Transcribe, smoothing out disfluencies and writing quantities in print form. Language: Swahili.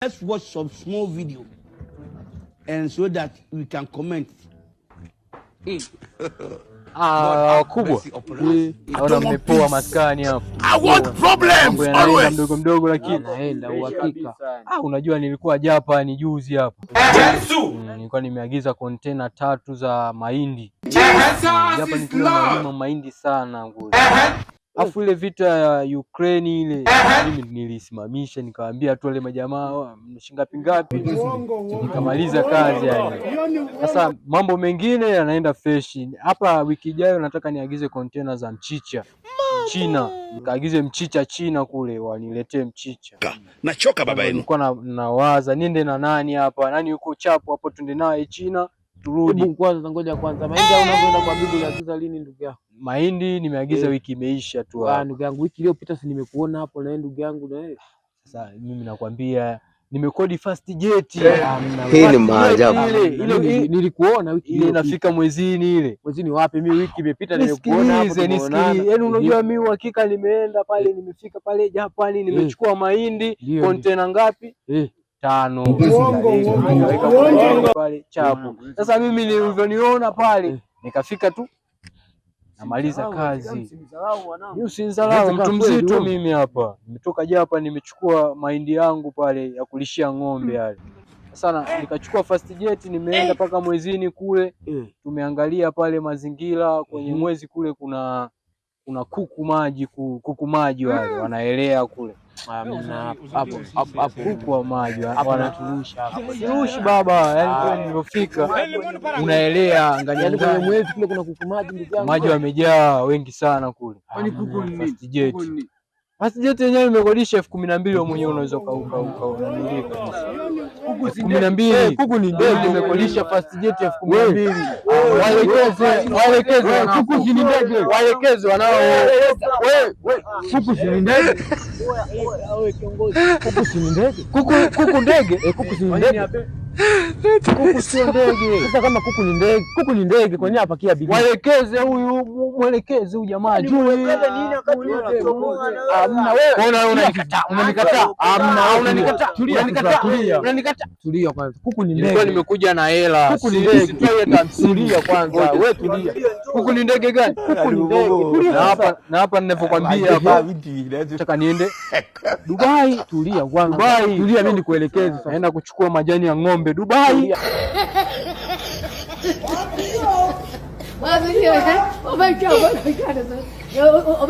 Let's watch some small video and so that we can comment. Kubwa. Naona mmepoa maskani hapo. I want problems always. Mdogo mdogo lakini naenda uhakika. Unajua nilikuwa Japan juzi hapa. Nilikuwa nimeagiza container 3 za mahindi. Japan kuna mahindi sana nguo. Afu ile vita ya Ukraine ile mimi nilisimamisha nikawaambia tu wale majamaa mshinga pingapi nikamaliza kazi yani. Sasa mambo mengine yanaenda fresh. Hapa wiki ijayo nataka niagize container za mchicha China. Nikaagize mchicha China kule waniletee mchicha. Nachoka baba yenu. Nilikuwa nawaza niende na nani hapa? Nani yuko chapu hapo twende naye China turudi. Hebu kwanza ngoja kwanza. Mahindi unakwenda kwa bibi uliagiza lini ndugu yangu? Mahindi nimeagiza wiki imeisha tu hapo. Ndugu yangu wiki iliyopita si nimekuona hapo na ndugu yangu na wewe. Sasa mimi nakwambia nimekodi fast jet. Hii ni maajabu. Ile nilikuona wiki ile inafika mwezini ile. Mwezini wapi? Mimi wiki imepita nimekuona hapo. Yaani unajua mimi uhakika nimeenda pale nimefika pale Japan nimechukua mahindi container ngapi? 5 pale chapo. Sasa mimi nilivyoniona pale nikafika tu namaliza kazi. Usinidharau mtu mzito mimi hapa. Nimetoka Japan nimechukua mahindi yangu pale ya kulishia ng'ombe yale. Sasa nikachukua fast jet nimeenda paka mwezini kule. Tumeangalia pale mazingira kwenye mwezi kule kuna kuku maji wale wanaelea kule. Hapo kuku wa maji wanaturusha. Turushi baba, yani kwa nilipofika unaelea angalia kwenye mwezi kule kuna kuku maji ndugu yangu. Maji wamejaa wengi sana kule. Kwani kuku ni fast jet. Fast jet yenyewe imekodisha 12,000 wewe mwenyewe unaweza unanilika. 12 kuku ni ndege imekodisha fast jet 12,000. Waelekeze kuku si ndege. Waelekeze wanao wewe kuku si ndege. Wewe kiongozi kuku si ndege. Kuku ndege? Kuku si ndege. Kuku sio ndege. Sasa kama kuku ni ndege kwa nini apakia bibi? Mwelekeze huyu jamaa juu. Mwelekeze nini wakati hamna wewe. Unanikataa. Hamna unanikataa. Tulia kwanza. Kuku ni ndege. Nilikuwa nimekuja na hela. Kuku ni ndege. Tulia kwanza. Wewe tulia. Kuku ni ndege gani? Kuku ni ndege. Na hapa ninavyokuambia hapa nataka niende Dubai. Tulia kwanza. Tulia mimi nikuelekeze. Naenda kuchukua majani ya ng'ombe Dubai.